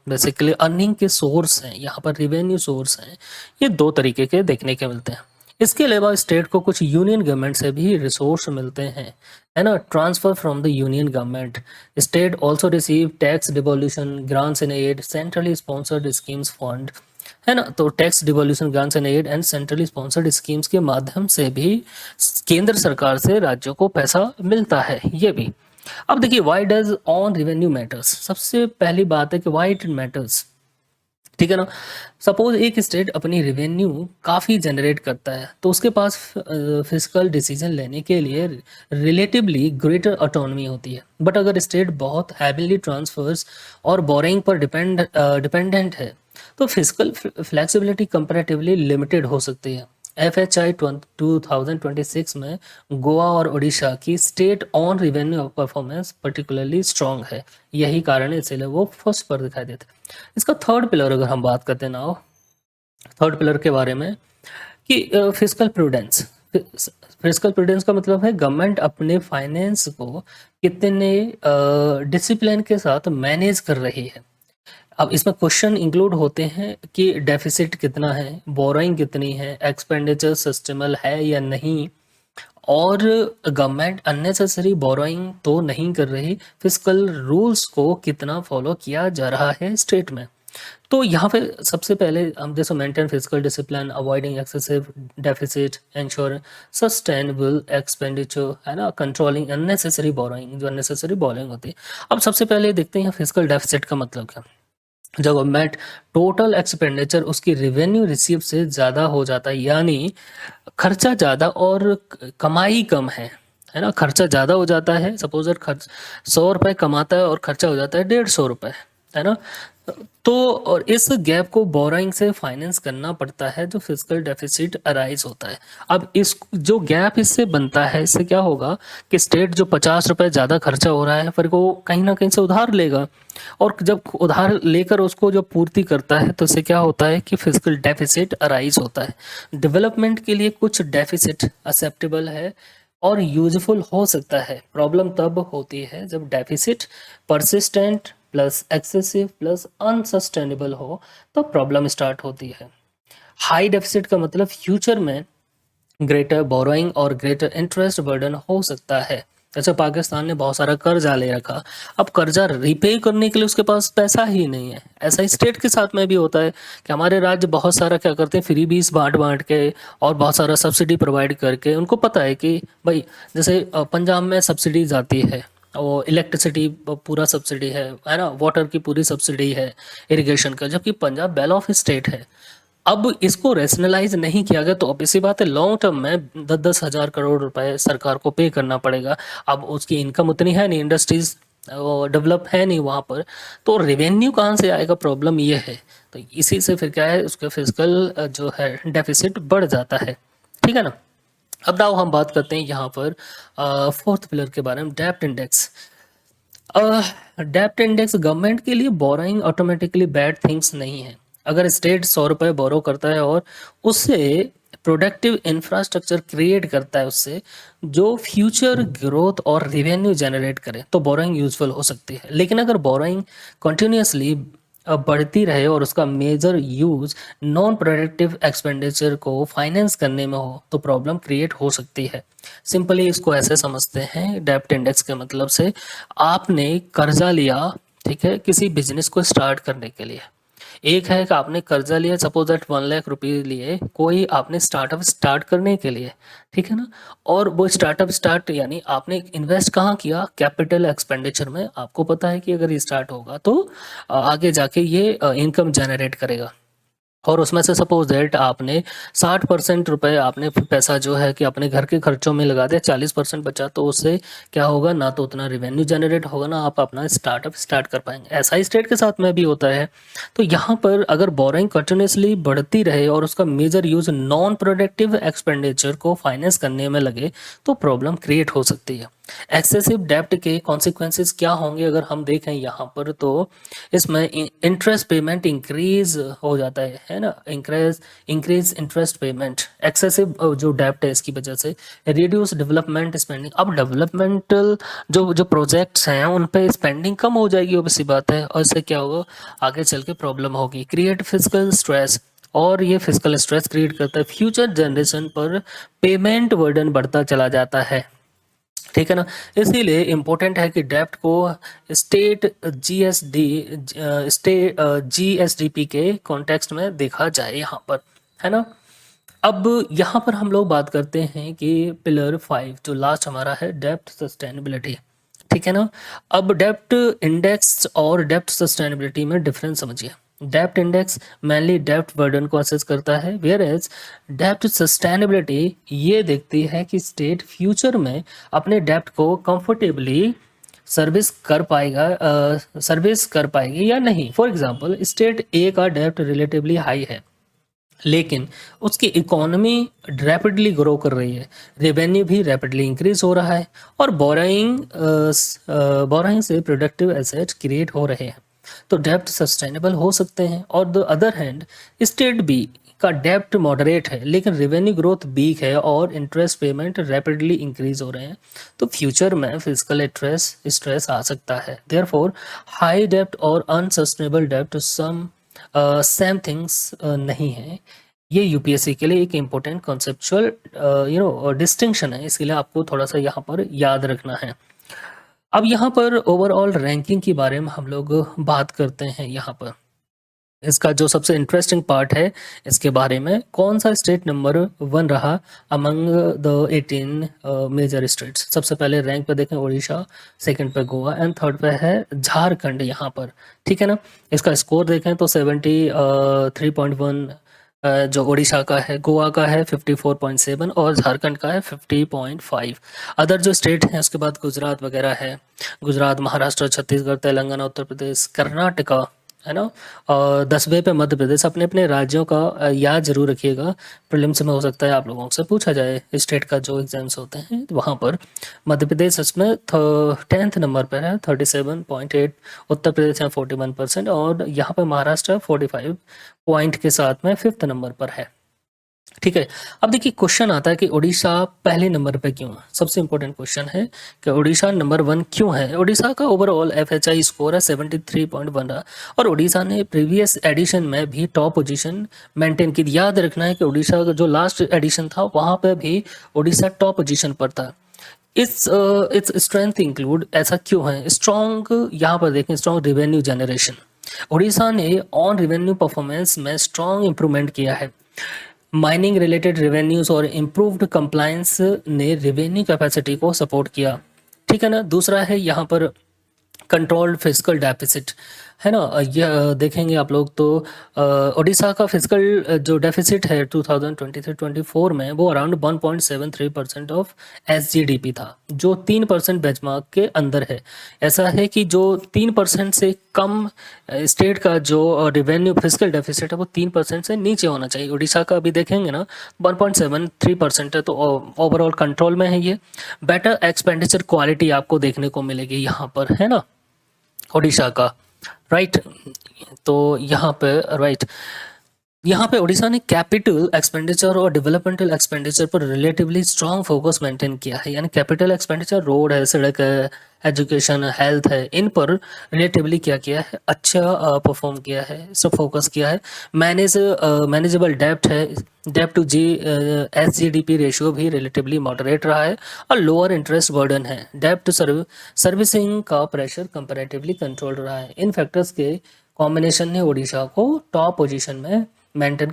बेसिकली अर्निंग के सोर्स हैं, यहाँ पर रेवेन्यू सोर्स हैं, ये दो तरीके के देखने के मिलते हैं। इसके अलावा स्टेट को कुछ यूनियन गवर्नमेंट से भी रिसोर्स मिलते हैं, है ना, transfer from the union government. State also receive tax devolution, grants and aid, centrally sponsored schemes fund, है ना। तो tax devolution, grants and aid and centrally sponsored schemes के माध्यम से भी केंद्र सरकार से राज्यों को पैसा मिलता है, ये भी। अब देखिए why does on revenue matters, सबसे पहली बात है कि व्हाई इट मैटर्स, ठीक है ना। सपोज एक स्टेट अपनी रेवेन्यू काफ़ी जनरेट करता है, तो उसके पास फिजिकल डिसीजन लेने के लिए रिलेटिवली ग्रेटर ऑटोनॉमी होती है। बट अगर स्टेट बहुत हैविली ट्रांसफर्स और बोरिंग पर डिपेंडेंट है, तो फिजिकल फ्लेक्सिबिलिटी कंपैरेटिवली लिमिटेड हो सकती है। FHI 2026 में गोवा और उड़ीसा की state on revenue performance particularly strong है, यही कारण है इसलिए वो फर्स्ट पर दिखाई देते हैं। इसका थर्ड पिलर अगर हम बात करते हैं ना, थर्ड पिलर के बारे में, कि फिस्कल प्रूडेंस, फिस्कल प्रूडेंस का मतलब है गवर्नमेंट अपने फाइनेंस को कितने डिसिप्लिन के साथ मैनेज कर रही है। अब इसमें क्वेश्चन इंक्लूड होते हैं कि डेफिसिट कितना है, बोरोइंग कितनी है, एक्सपेंडिचर सस्टेनेबल है या नहीं, और गवर्नमेंट अननेसेसरी बोरोइंग तो नहीं कर रही, फिस्कल रूल्स को कितना फॉलो किया जा रहा है स्टेट में। तो यहाँ पे सबसे पहले हम जैसे maintain physical discipline, avoiding excessive deficit, ensure sustainable expenditure, है ना, कंट्रोलिंग अननेसेसरी बोरोइंग, जो अननेसेसरी बोरोइंग होती है। अब सबसे पहले देखते हैं फिजिकल डेफिसिट का मतलब क्या। जब गवर्नमेंट टोटल एक्सपेंडिचर उसकी रेवेन्यू रिसीव से ज़्यादा हो जाता है, यानी खर्चा ज़्यादा और कमाई कम है ना, खर्चा ज़्यादा हो जाता है, सपोज खर्च 100 रुपये कमाता है और खर्चा हो जाता है 150 रुपये, है ना, तो और इस गैप को बोरोइंग से फाइनेंस करना पड़ता है, जो फिजिकल डेफिसिट अराइज होता है। अब इस जो गैप इससे बनता है, इससे क्या होगा कि स्टेट जो 50 रुपये ज़्यादा खर्चा हो रहा है फिर वो कहीं ना कहीं से उधार लेगा, और जब उधार लेकर उसको जब पूर्ति करता है तो इससे क्या होता है कि फिजिकल डेफिसिट अराइज होता है। डेवलपमेंट के लिए कुछ डेफिसिट एक्सेप्टेबल है और यूजफुल हो सकता है, प्रॉब्लम तब होती है जब deficit persistent plus excessive plus unsustainable हो, तो प्रॉब्लम स्टार्ट होती है। हाई डेफिसिट का मतलब फ्यूचर में ग्रेटर बोरोइंग और ग्रेटर इंटरेस्ट बर्डन हो सकता है। जैसे पाकिस्तान ने बहुत सारा कर्जा ले रखा, अब कर्जा रिपे करने के लिए उसके पास पैसा ही नहीं है। ऐसा ही स्टेट के साथ में भी होता है कि हमारे राज्य बहुत सारा क्या करते हैं, फ्री बीस बांट बांट के और बहुत सारा सब्सिडी प्रोवाइड करके, उनको पता है कि भाई जैसे पंजाब में सब्सिडीज आती है, वो इलेक्ट्रिसिटी पूरा सब्सिडी है ना, वाटर की पूरी सब्सिडी है, इरिगेशन का, जबकि पंजाब बेल ऑफ स्टेट है। अब इसको रैशनलाइज नहीं किया गया तो ऑब्वियसली बात है लॉन्ग टर्म में 10-10 हज़ार करोड़ रुपए सरकार को पे करना पड़ेगा। अब उसकी इनकम उतनी है नहीं, इंडस्ट्रीज डेवलप है नहीं वहाँ पर, तो रेवेन्यू कहाँ से आएगा, प्रॉब्लम ये है। तो इसी से फिर क्या है, उसका फिजिकल जो है डेफिसिट बढ़ जाता है, ठीक है ना। अब नाउ हम बात करते हैं यहाँ पर फोर्थ पिलर के बारे में, डेप्ट इंडेक्स। डेप्ट इंडेक्स गवर्नमेंट के लिए बोरोइंग ऑटोमेटिकली बैड थिंग्स नहीं है। अगर स्टेट 100 रुपये बोरो करता है और उससे प्रोडक्टिव इंफ्रास्ट्रक्चर क्रिएट करता है, उससे जो फ्यूचर ग्रोथ और रिवेन्यू जनरेट करे, तो बोरोइंग यूजफुल हो सकती है। लेकिन अगर बोरोइंग कंटिन्यूसली बढ़ती रहे और उसका major use non productive expenditure को फाइनेंस करने में हो, तो प्रॉब्लम क्रिएट हो सकती है। सिंपली इसको ऐसे समझते हैं डेप्ट इंडेक्स के मतलब से, आपने कर्जा लिया, ठीक है, किसी बिजनेस को स्टार्ट करने के लिए। एक है कि आपने कर्जा लिया, सपोज दैट 1 लाख रुपये लिए, कोई आपने स्टार्टअप स्टार्ट करने के लिए, ठीक है ना, और वो स्टार्टअप स्टार्ट यानी आपने इन्वेस्ट कहाँ किया, कैपिटल एक्सपेंडिचर में। आपको पता है कि अगर ये स्टार्ट होगा तो आगे जाके ये इनकम जनरेट करेगा, और उसमें से सपोज दैट आपने 60% रुपए आपने पैसा जो है कि अपने घर के खर्चों में लगा दिया, 40% बचा, तो उससे क्या होगा, ना तो उतना रिवेन्यू जनरेट होगा, ना आप अपना स्टार्टअप स्टार्ट कर पाएंगे। ऐसा ही स्टेट के साथ में भी होता है। तो यहाँ पर अगर बोरिंग कंटिन्यूसली बढ़ती रहे और उसका major use non productive expenditure को फाइनेंस करने में लगे, तो प्रॉब्लम क्रिएट हो सकती है। एक्सेसिव डेप्ट के कॉन्सिक्वेंसेस क्या होंगे अगर हम देखें यहाँ पर, तो इसमें इंटरेस्ट पेमेंट इंक्रीज हो जाता है ना, इंक्रीज इंटरेस्ट पेमेंट, एक्सेसिव जो डेप्ट है इसकी वजह से, रिड्यूस डेवलपमेंट स्पेंडिंग। अब डेवलपमेंटल जो जो प्रोजेक्ट्स हैं उन पे स्पेंडिंग कम हो जाएगी, ऑब्वियसली बात है, और इससे क्या होगा, आगे चल के प्रॉब्लम होगी। क्रिएट फिजिकल स्ट्रेस, और ये फिजिकल स्ट्रेस क्रिएट करता है फ्यूचर जनरेशन पर, पेमेंट बर्डन बढ़ता चला जाता है, ठीक है ना। इसीलिए इम्पोर्टेंट है कि डेप्ट को स्टेट जीएसडीपी के कॉन्टेक्स्ट में देखा जाए यहाँ पर, है ना। अब यहाँ पर हम लोग बात करते हैं कि पिलर 5 जो लास्ट हमारा है, डेप्ट सस्टेनेबिलिटी, ठीक है ना। अब डेप्ट इंडेक्स और डेप्ट सस्टेनेबिलिटी में डिफरेंस समझिए। डेप्ट इंडेक्स मेनली डेप्ट बर्डन को असेस करता है, वेयर एज डेप्ट सस्टेनेबिलिटी ये देखती है कि स्टेट फ्यूचर में अपने डेप्ट को कंफर्टेबली सर्विस कर पाएगी या नहीं। फॉर एग्जांपल, स्टेट ए का डेप्ट रिलेटिवली हाई है, लेकिन उसकी इकोनॉमी रैपिडली ग्रो कर रही है, रेवेन्यू भी रैपिडली इंक्रीज हो रहा है, और बोराइंग से प्रोडक्टिव एसेट क्रिएट हो रहे हैं, तो डेप्ट सस्टेनेबल हो सकते हैं। और the other hand, state B का डेब्ट मॉडरेट है लेकिन रेवेन्यू ग्रोथ वीक है और इंटरेस्ट पेमेंट रैपिडली इंक्रीज हो रहे हैं, तो फ्यूचर में फिजिकल स्ट्रेस स्ट्रेस आ सकता है। देयरफॉर हाई डेब्ट और अनसस्टेनेबल डेब्ट सेम थिंग्स नहीं है। ये यूपीएससी के लिए एक इम्पोर्टेंट कॉन्सेप्चुअल डिस्टिंक्शन है, इसके लिए आपको थोड़ा सा यहाँ पर याद रखना है। अब यहाँ पर ओवरऑल रैंकिंग के बारे में हम लोग बात करते हैं। यहाँ पर इसका जो सबसे इंटरेस्टिंग पार्ट है इसके बारे में, कौन सा स्टेट नंबर 1 रहा अमंग द 18 मेजर स्टेट्स। सबसे पहले रैंक पे देखें उड़ीसा, सेकंड पे गोवा एंड थर्ड पे है झारखंड यहाँ पर, ठीक है ना। इसका स्कोर देखें तो 73.1 जो उड़ीसा का है, गोवा का है 54.7 और झारखंड का है 50.5। अदर जो स्टेट हैं उसके बाद गुजरात वगैरह है, गुजरात, महाराष्ट्र, छत्तीसगढ़, तेलंगाना, उत्तर प्रदेश, कर्नाटका, है ना। और 10वें पे मध्य प्रदेश। अपने अपने राज्यों का याद जरूर रखिएगा, प्रीलिम्स में हो सकता है आप लोगों से पूछा जाए, स्टेट का जो एग्जाम्स होते हैं वहाँ पर। मध्य प्रदेश इसमें 10th नंबर पर है 37.8, उत्तर प्रदेश है 41% और यहाँ पर महाराष्ट्र 45 पॉइंट के साथ में 5th नंबर पर है, ठीक है। अब देखिए क्वेश्चन आता है कि उड़ीसा पहले नंबर पे क्यों है। सबसे इंपॉर्टेंट क्वेश्चन है कि उड़ीसा नंबर 1 क्यों है। उड़ीसा का ओवरऑल एफएचआई स्कोर है 73.1 रहा और उड़ीसा ने प्रीवियस एडिशन में भी टॉप पोजीशन मेंटेन की। याद रखना है कि उड़ीसा का जो लास्ट एडिशन था वहाँ पे भी उड़ीसा टॉप पोजीशन पर था। इट्स स्ट्रेंथ इंक्लूड, ऐसा क्यों है, स्ट्रॉन्ग, यहाँ पर देखें स्ट्रॉन्ग रेवेन्यू जनरेशन। उड़ीसा ने ऑन रेवेन्यू परफॉर्मेंस में स्ट्रॉन्ग इंप्रूवमेंट किया है। माइनिंग रिलेटेड रेवेन्यूज और इम्प्रूव्ड कंप्लायंस ने रेवेन्यू कैपेसिटी को सपोर्ट किया, ठीक है ना। दूसरा है यहाँ पर कंट्रोल्ड फिजिकल डेफिसिट, है ना। यह देखेंगे आप लोग तो उड़ीसा का फिजिकल जो डेफिसिट है 2023-24 में वो अराउंड 1.73% ऑफ एसजीडीपी था, जो 3% बेंचमार्क के अंदर है। ऐसा है कि जो 3% से कम स्टेट का जो रेवेन्यू फिजिकल डेफिसिट है वो 3% से नीचे होना चाहिए। उड़ीसा का अभी देखेंगे ना 1.73% है, तो ओवरऑल कंट्रोल में है ये। बेटर एक्सपेंडिचर क्वालिटी आपको देखने को मिलेगी यहाँ पर, है ना, उड़ीसा का, राइट। तो यहाँ पे यहाँ पे उड़ीसा ने कैपिटल एक्सपेंडिचर और डेवलपमेंटल एक्सपेंडिचर पर रिलेटिवली स्ट्रॉन्ग फोकस मेंटेन किया है। यानी कैपिटल एक्सपेंडिचर, रोड है, सड़क है, एजुकेशन, हेल्थ है, इन पर रिलेटिवली क्या किया है, अच्छा परफॉर्म किया है, सब फोकस किया है। मैनेजेबल डेब्ट है, डेब्ट टू एसजीडीपी रेशियो भी रिलेटिवली मॉडरेट रहा है और लोअर इंटरेस्ट बर्डन है। डेब्ट सर्विसिंग का प्रेशर कंपैरेटिवली कंट्रोल रहा है। इन फैक्टर्स के कॉम्बिनेशन ने उड़ीसा को टॉप पोजीशन में मेंटेन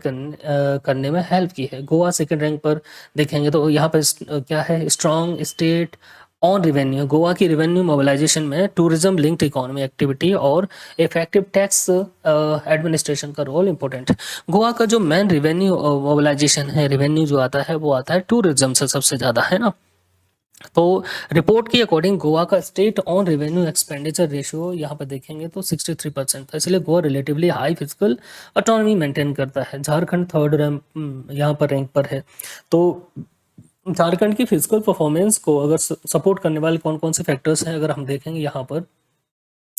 करने में हेल्प की है। गोवा सेकंड रैंक पर देखेंगे तो यहाँ पर क्या है, strong state on revenue. Goa की रिवेन्यू मोबिलाइजेशन में टूरिज्म लिंक्ड इकोनॉमी एक्टिविटी और इफेक्टिव टैक्स एडमिनिस्ट्रेशन का रोल इंपॉर्टेंट है। गोवा का जो मेन रिवेन्यू मोबिलाइजेशन है, रेवेन्यू जो आता है वो आता है टूरिज्म से सबसे ज़्यादा, है ना। तो रिपोर्ट के अकॉर्डिंग गोवा का state on revenue expenditure ratio यहाँ पर देखेंगे तो 63% था, इसलिए Goa relatively high physical autonomy maintain करता है। झारखंड थर्ड रैंक यहाँ पर रैंक पर है। तो झारखंड की फिजिकल परफॉर्मेंस को अगर सपोर्ट करने वाले कौन कौन से फैक्टर्स हैं अगर हम देखेंगे यहाँ पर,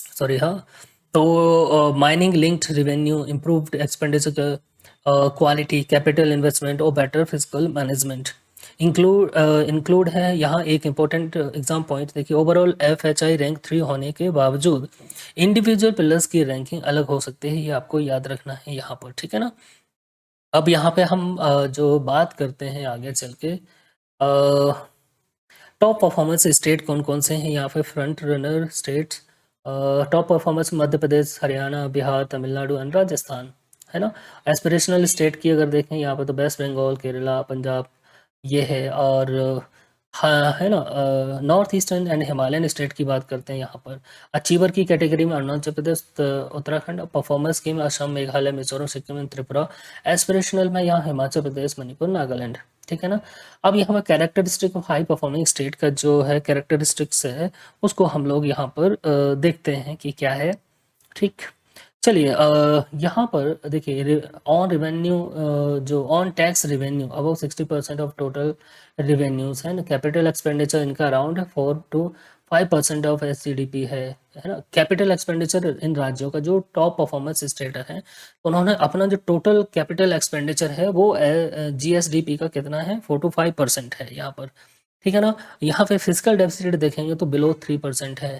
सॉरी हाँ, तो mining linked revenue, improved expenditure quality, capital investment और बेटर फिजिकल मैनेजमेंट इंक्लूड है। यहाँ एक इम्पोर्टेंट एग्जाम पॉइंट देखिए, ओवरऑल एफएचआई रैंक 3 होने के बावजूद इंडिविजुअल पिलर्स की रैंकिंग अलग हो सकती है, ये आपको याद रखना है यहाँ पर, ठीक है ना। अब यहाँ पे हम जो बात करते हैं आगे चल के, टॉप परफॉर्मेंस स्टेट कौन कौन से हैं यहाँ पे, front runner states. Top performance Madhya Pradesh, Haryana, Bihar, Tamil Nadu and Rajasthan, है ना। एस्पिरेशनल स्टेट की अगर देखें यहाँ पे तो वेस्ट बंगाल, केरला, पंजाब ये है। और हाँ, है ना, north eastern and Himalayan state की बात करते हैं यहाँ पर। अचीवर की कैटेगरी में अरुणाचल प्रदेश, उत्तराखंड। परफॉर्मेंस की में असम, मेघालय, मिजोरम, सिक्किम एंड त्रिपुरा। एस्पिरेशनल में यहाँ हिमाचल प्रदेश, मणिपुर, नागालैंड, ठीक है ना। अब यहाँ पर characteristic of high performing state का जो है कैरेक्टरिस्टिक्स है उसको हम लोग यहाँ पर देखते हैं कि क्या है, ठीक। चलिए यहाँ पर देखिए, ऑन रेवेन्यू जो on tax revenue about 60% of total revenues है। कैपिटल एक्सपेंडिचर इनका अराउंड 4 to 5% ऑफ एसजीडीपी है ना। कैपिटल एक्सपेंडिचर इन राज्यों का जो टॉप परफॉर्मेंस स्टेट है, उन्होंने अपना जो टोटल कैपिटल एक्सपेंडिचर है वो जीएसडीपी का कितना है, 4 to 5% है यहाँ पर, ठीक है ना। यहाँ पे फिजिकल डेफिसिट देखेंगे तो बिलो 3% है।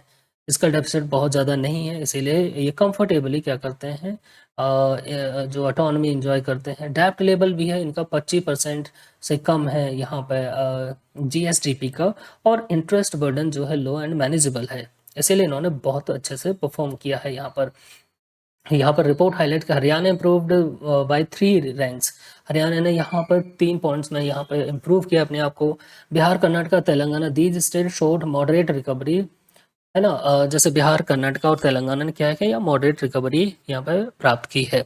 फिजिकल डेफिसिट बहुत ज़्यादा नहीं है, इसीलिए ये कंफर्टेबली क्या करते हैं, जो ऑटोनॉमी एंजॉय करते हैं। डेब्ट लेवल भी है इनका 25% से कम है यहाँ पे जीएसडीपी का, और इंटरेस्ट बर्डन जो है लो एंड मैनेजेबल है, इसीलिए इन्होंने बहुत अच्छे से परफॉर्म किया है यहाँ पर। यहाँ पर रिपोर्ट हाईलाइट का Haryana improved by 3 ranks. Haryana ने यहाँ पर 3 पॉइंट्स में यहाँ पर इम्प्रूव किया अपने आप को। Bihar, Karnataka, Telangana these state showed moderate recovery, है ना। जैसे बिहार, कर्नाटका और तेलंगाना ने क्या किया, या मॉडरेट रिकवरी यहाँ पर प्राप्त की है।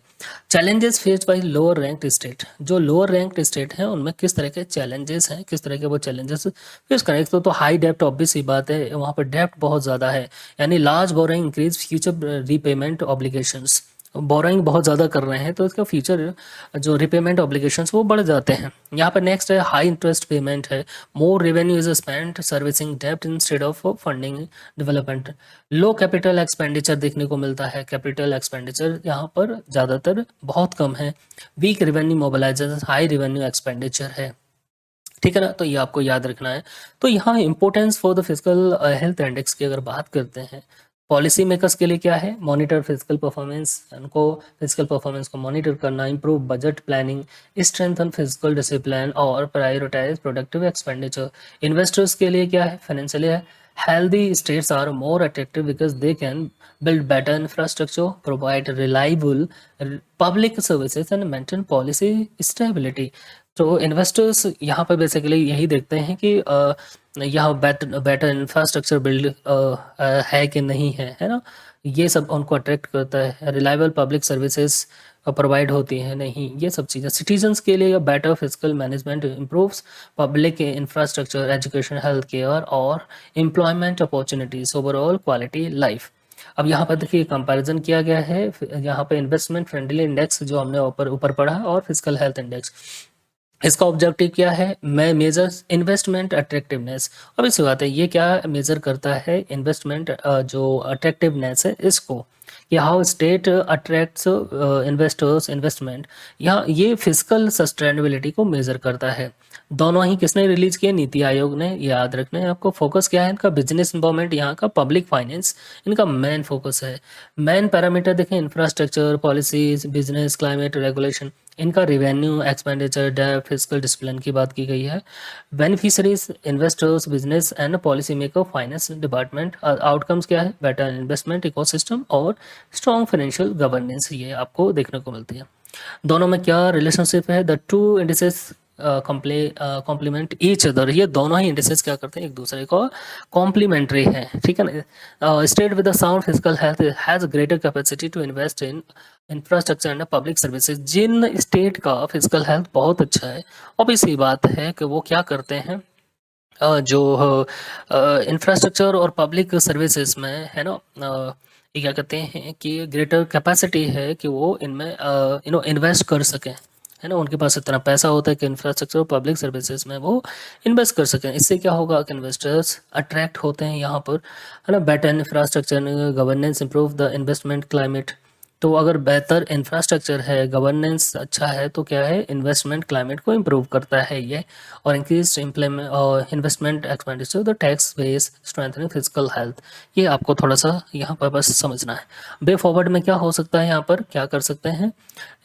Challenges faced by lower ranked state, जो लोअर रैंक्ड स्टेट हैं उनमें किस तरह के चैलेंजेस हैं, किस तरह के वो चैलेंजेस फेस करें। तो हाई डेप्ट, ऑब्वियस सी बात है, वहाँ पर डेप्ट बहुत ज़्यादा है, यानी large borrowing increase future repayment obligations. Borrowing बहुत ज़्यादा कर रहे हैं तो इसका फ्यूचर जो रिपेमेंट ऑब्लिगेशंस वो बढ़ जाते हैं। यहाँ पर नेक्स्ट है हाई इंटरेस्ट पेमेंट है, more revenue is spent servicing डेप्ट instead of funding development. Low capital expenditure देखने को मिलता है, कैपिटल एक्सपेंडिचर यहाँ पर ज़्यादातर बहुत कम है। Weak revenue mobilisation, high revenue expenditure है, ठीक है ना। तो ये आपको याद रखना है। तो यहाँ importance for the physical health index की अगर बात करते हैं, पॉलिसी मेकर्स के लिए क्या है, मॉनिटर फिजिकल परफॉर्मेंस, उनको फिजिकल परफॉर्मेंस को मॉनिटर करना, improve budget planning, strengthen physical discipline और प्रायोरिटाइज प्रोडक्टिव एक्सपेंडिचर। इन्वेस्टर्स के लिए क्या है, financially healthy states are more attractive because they can build better infrastructure, provide reliable public services and maintain policy stability। तो इन्वेस्टर्स यहाँ पर बेसिकली यही देखते हैं कि यहाँ बेटर इंफ्रास्ट्रक्चर बिल्ड है कि नहीं है ना। ये सब उनको अट्रैक्ट करता है। रिलायबल पब्लिक सर्विसेज प्रोवाइड होती हैं नहीं, ये सब चीज़ें सिटीजन्स के लिए। Better physical management improves public infrastructure, education, health care और employment opportunities, overall quality life. अब यहाँ पर देखिए कंपैरिजन किया गया है, यहाँ पे इन्वेस्टमेंट फ्रेंडली इंडेक्स जो हमने ऊपर पढ़ा, और फिजिकल हेल्थ इंडेक्स। इसका ऑब्जेक्टिव क्या है, मैं मेजर्स इन्वेस्टमेंट अट्रैक्टिवनेस। अब इसी बात है, ये क्या मेजर करता है, इन्वेस्टमेंट जो अट्रैक्टिवनेस है इसको, कि how state attracts investors investment. यहाँ ये फिजिकल सस्टेनेबिलिटी को मेजर करता है। दोनों ही किसने रिलीज किए, नीति आयोग ने, याद रखना है आपको। फोकस क्या है इनका, बिजनेस इन्वायरमेंट, यहाँ का पब्लिक फाइनेंस इनका मेन फोकस है। मेन पैरामीटर देखें, infrastructure, policies, business, climate, regulation. इनका रिवेन्यू, एक्सपेंडिचर, डेब्ट, फिजिकल डिसिप्लिन की बात की गई है। Beneficiaries, investors, business and policy maker, finance department. Outcomes क्या है, बेटर इन्वेस्टमेंट इकोसिस्टम और स्ट्रॉन्ग फाइनेंशियल गवर्नेंस, ये आपको देखने को मिलती है। दोनों में क्या रिलेशनशिप है, the two indices complement each other. ये दोनों ही इंडिसेस क्या करते हैं, एक दूसरे को कॉम्प्लीमेंट्री है, ठीक है ना। State with sound fiscal health has greater capacity to invest in infrastructure and public services. जिन स्टेट का फिजिकल हेल्थ बहुत अच्छा है, ऑब्वियस सी बात है कि वो क्या करते हैं, जो इंफ्रास्ट्रक्चर और पब्लिक सर्विसेज में है ना, ये क्या कहते हैं कि ग्रेटर कैपेसिटी है कि वो इनमें इन्वेस्ट कर सकें, है ना। उनके पास इतना पैसा होता है कि इंफ्रास्ट्रक्चर और पब्लिक सर्विसेज में वो इन्वेस्ट कर सकें। इससे क्या होगा कि इन्वेस्टर्स अट्रैक्ट होते हैं यहाँ पर, है ना। Better infrastructure governance improve the investment climate. तो अगर बेहतर इंफ्रास्ट्रक्चर है, गवर्नेंस अच्छा है, तो क्या है, इन्वेस्टमेंट क्लाइमेट को इम्प्रूव करता है ये। और इंक्रीज इम्प्लीमेंट और investment expenditure, the tax base strengthening physical health. ये आपको थोड़ा सा यहाँ पर बस समझना है। वे फॉरवर्ड में क्या हो सकता है, यहाँ पर क्या कर सकते हैं,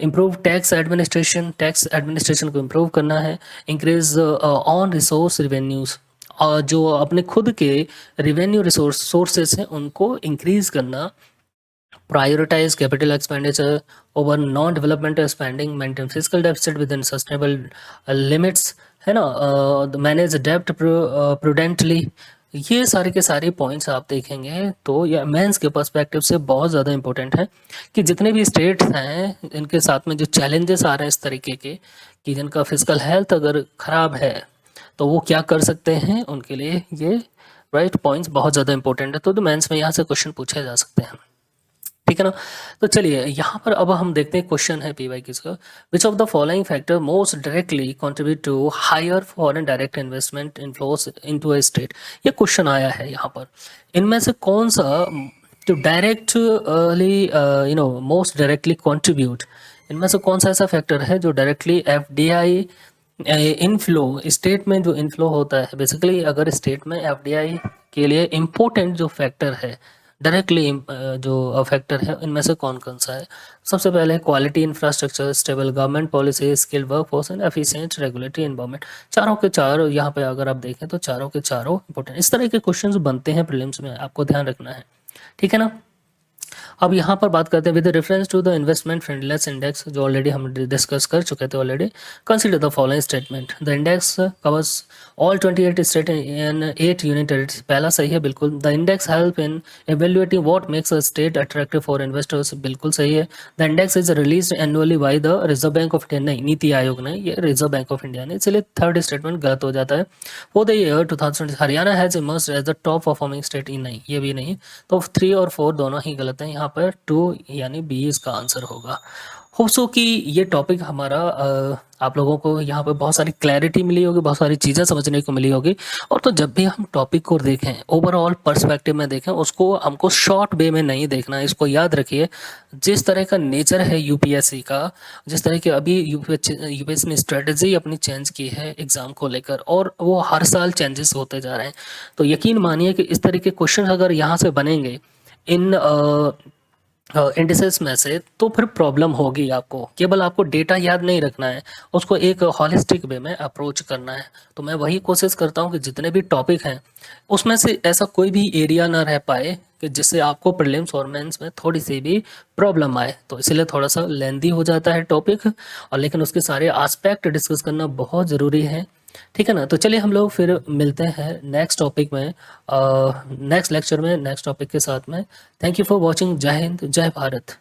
improve tax administration, tax administration को इम्प्रूव करना है। इंक्रीज ऑन रिसोर्स रिवेन्यूज, और जो अपने खुद के रिवेन्यू रिसोर्स सोर्सेज हैं उनको इंक्रीज करना। Prioritise capital expenditure over non developmental spending, maintain fiscal deficit within sustainable limits, है ना। मैनेज डेब्ट प्रूडेंटली। ये सारे के सारे पॉइंट्स आप देखेंगे तो ये मेंस के पर्सपेक्टिव से बहुत ज़्यादा इंपॉर्टेंट है, कि जितने भी स्टेट्स हैं इनके साथ में जो चैलेंजेस आ रहे हैं इस तरीके के, कि जिनका फिजिकल हेल्थ अगर ख़राब है तो वो क्या कर सकते हैं, उनके लिए ये राइट पॉइंट्स बहुत ज़्यादा इंपॉर्टेंट है। तो मेंस में यहाँ से क्वेश्चन पूछे जा सकते हैं, ठीक है ना। तो चलिए यहाँ पर अब हम देखते हैं, क्वेश्चन है पीवाई किसका, which of the following factor most directly contribute to higher foreign direct investment inflows into a state. ये क्वेश्चन आया है यहाँ पर, इनमें से कौन सा जो डायरेक्टली मोस्ट डायरेक्टली कंट्रीब्यूट, इनमें से कौन सा ऐसा फैक्टर है जो डायरेक्टली एफडीआई इनफ्लो, स्टेट में जो इनफ्लो होता है, बेसिकली अगर स्टेट में एफडीआई के लिए इम्पोर्टेंट जो फैक्टर है, डायरेक्टली जो फैक्टर है, इनमें से कौन कौन सा है। सबसे पहले quality infrastructure, stable government policy, skilled workforce and efficient regulatory environment. चारों के चारों यहाँ पे अगर आप देखें तो चारों के चारों इंपॉर्टेंट, इस तरह के क्वेश्चंस बनते हैं प्रीलिम्स में, आपको ध्यान रखना है, ठीक है ना। अब यहाँ पर बात करते हैं with reference to the investment friendliness index, जो ऑलरेडी हम डिस्कस कर चुके थे already. Consider the following statement, the index covers all 28 state in 8 union territories. पहला सही है, बिल्कुल। The index help in evaluating what makes a state attractive for investors, बिल्कुल सही है। The index is released annually by the reserve bank of India, नहीं नीति आयोग ने, ये रिजर्व बैंक ऑफ इंडिया ने, इसलिए थर्ड स्टेटमेंट गलत हो जाता है। For the year 2020 Haryana has emerged as the top performing state in, नहीं ये भी नहीं, तो 3 और 4 दोनों ही गलत हैं, यहाँ पर 2 यानी बी इसका आंसर होगा। होप सो कि ये टॉपिक हमारा आप लोगों को यहाँ पे बहुत सारी क्लैरिटी मिली होगी, बहुत सारी चीज़ें समझने को मिली होगी। और तो जब भी हम टॉपिक को देखें, ओवरऑल पर्सपेक्टिव में देखें, उसको हमको शॉर्ट वे में नहीं देखना है, इसको याद रखिए। जिस तरह का नेचर है यूपीएससी का, जिस तरह की अभी यूपीएससी ने स्ट्रेटजी अपनी चेंज की है एग्ज़ाम को लेकर, और वो हर साल चेंजेस होते जा रहे हैं, तो यकीन मानिए कि इस तरह के क्वेश्चन अगर यहाँ से बनेंगे इन इंडिसेस में से, तो फिर प्रॉब्लम होगी आपको। केवल आपको डेटा याद नहीं रखना है, उसको एक हॉलिस्टिक वे में अप्रोच करना है। तो मैं वही कोशिश करता हूँ कि जितने भी टॉपिक हैं उसमें से ऐसा कोई भी एरिया ना रह पाए कि जिससे आपको प्रीलिम्स और मेंस में थोड़ी सी भी प्रॉब्लम आए। तो इसलिए थोड़ा सा लेंदी हो जाता है टॉपिक, और लेकिन उसके सारे एस्पेक्ट डिस्कस करना बहुत ज़रूरी है, ठीक है ना। तो चलिए हम लोग फिर मिलते हैं नेक्स्ट टॉपिक में, नेक्स्ट लेक्चर में, नेक्स्ट टॉपिक के साथ में। Thank you for watching. जय हिंद, जय भारत।